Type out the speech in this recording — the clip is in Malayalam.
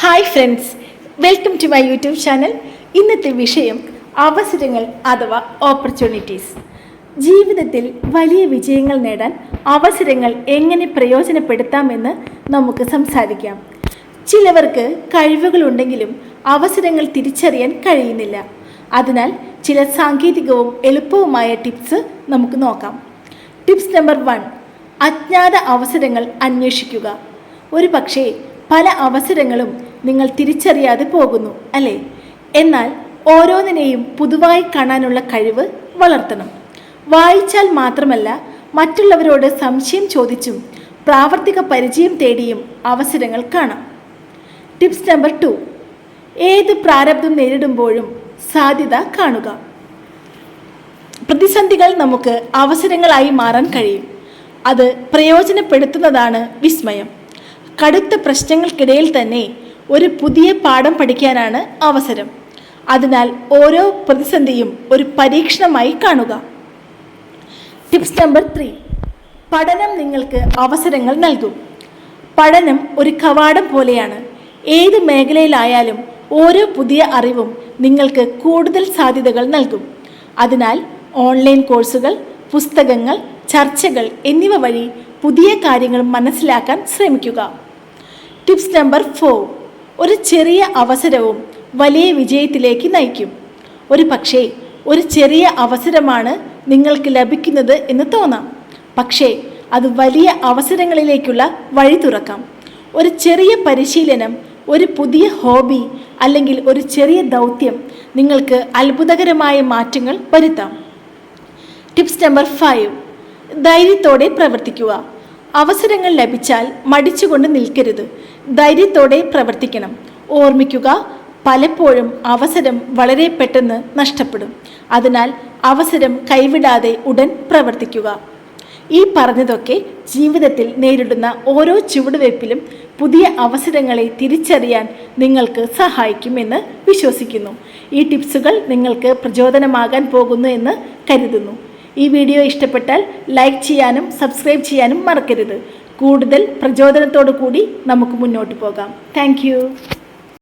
Hi friends, welcome to my YouTube channel. ഇന്നത്തെ വിഷയം അവസരങ്ങൾ അഥവാ ഓപ്പർച്യൂണിറ്റീസ്. ജീവിതത്തിൽ വലിയ വിജയങ്ങൾ നേടാൻ അവസരങ്ങൾ എങ്ങനെ പ്രയോജനപ്പെടുത്താമെന്ന് നമുക്ക് സംസാരിക്കാം. ചിലവർക്ക് കഴിവുകളുണ്ടെങ്കിലും അവസരങ്ങൾ തിരിച്ചറിയാൻ കഴിയുന്നില്ല. അതിനാൽ ചില സാങ്കേതികവും എളുപ്പവുമായ ടിപ്സ് നമുക്ക് നോക്കാം. ടിപ്സ് നമ്പർ 1, അജ്ഞാത അവസരങ്ങൾ അന്വേഷിക്കുക. ഒരു പക്ഷേ പല അവസരങ്ങളും നിങ്ങൾ തിരിച്ചറിയാതെ പോകുന്നു അല്ലേ? എന്നാൽ ഓരോന്നിനെയും പുതുതായി കാണാനുള്ള കഴിവ് വളർത്തണം. വായിച്ചാൽ മാത്രമല്ല, മറ്റുള്ളവരോട് സംശയം ചോദിച്ചും പ്രാവർത്തിക പരിചയം തേടിയും അവസരങ്ങൾ കാണാം. ടിപ്സ് നമ്പർ 2, ഏത് പ്രാരബ്ധം നേരിടുമ്പോഴും സാധ്യത കാണുക. പ്രതിസന്ധികൾ നമുക്ക് അവസരങ്ങളായി മാറാൻ കഴിയും. അത് പ്രയോജനപ്പെടുത്തുന്നതാണ് വിസ്മയം. കടുത്ത പ്രശ്നങ്ങൾക്കിടയിൽ തന്നെ ഒരു പുതിയ പാഠം പഠിക്കാനാണ് അവസരം. അതിനാൽ ഓരോ പ്രതിസന്ധിയും ഒരു പരീക്ഷണമായി കാണുക. ടിപ്സ് നമ്പർ 3, പഠനം നിങ്ങൾക്ക് അവസരങ്ങൾ നൽകും. പഠനം ഒരു കവാടം പോലെയാണ്. ഏത് മേഖലയിലായാലും ഓരോ പുതിയ അറിവും നിങ്ങൾക്ക് കൂടുതൽ സാധ്യതകൾ നൽകും. അതിനാൽ ഓൺലൈൻ കോഴ്സുകൾ, പുസ്തകങ്ങൾ, ചർച്ചകൾ എന്നിവ വഴി പുതിയ കാര്യങ്ങൾ മനസ്സിലാക്കാൻ ശ്രമിക്കുക. ടിപ്സ് നമ്പർ 4, ഒരു ചെറിയ അവസരവും വലിയ വിജയത്തിലേക്ക് നയിക്കും. ഒരു പക്ഷേ ഒരു ചെറിയ അവസരമാണ് നിങ്ങൾക്ക് ലഭിക്കുന്നത് എന്ന് തോന്നാം, പക്ഷേ അത് വലിയ അവസരങ്ങളിലേക്കുള്ള വഴി തുറക്കാം. ഒരു ചെറിയ പരിശീലനം, ഒരു പുതിയ ഹോബി അല്ലെങ്കിൽ ഒരു ചെറിയ ദൗത്യം നിങ്ങൾക്ക് അത്ഭുതകരമായ മാറ്റങ്ങൾ വരുത്താം. ടിപ്സ് നമ്പർ 5, ധൈര്യത്തോടെ പ്രവർത്തിക്കുക. അവസരങ്ങൾ ലഭിച്ചാൽ മടിച്ചുകൊണ്ട് നിൽക്കരുത്. ധൈര്യത്തോടെ പ്രവർത്തിക്കണം. ഓർമ്മിക്കുക, പലപ്പോഴും അവസരം വളരെ പെട്ടെന്ന് നഷ്ടപ്പെടും. അതിനാൽ അവസരം കൈവിടാതെ ഉടൻ പ്രവർത്തിക്കുക. ഈ പറഞ്ഞതൊക്കെ ജീവിതത്തിൽ നേരിടുന്ന ഓരോ ചുവടുവയ്പ്പിലും പുതിയ അവസരങ്ങളെ തിരിച്ചറിയാൻ നിങ്ങൾക്ക് സഹായിക്കുമെന്ന് വിശ്വസിക്കുന്നു. ഈ ടിപ്സുകൾ നിങ്ങൾക്ക് പ്രചോദനമാകാൻ പോകുന്നു എന്ന് കരുതുന്നു. ഈ വീഡിയോ ഇഷ്ടപ്പെട്ടാൽ ലൈക്ക് ചെയ്യാനും സബ്സ്ക്രൈബ് ചെയ്യാനും മറക്കരുത്. കൂടുതൽ പ്രചോദനത്തോടു കൂടി നമുക്ക് മുന്നോട്ട് പോകാം. താങ്ക്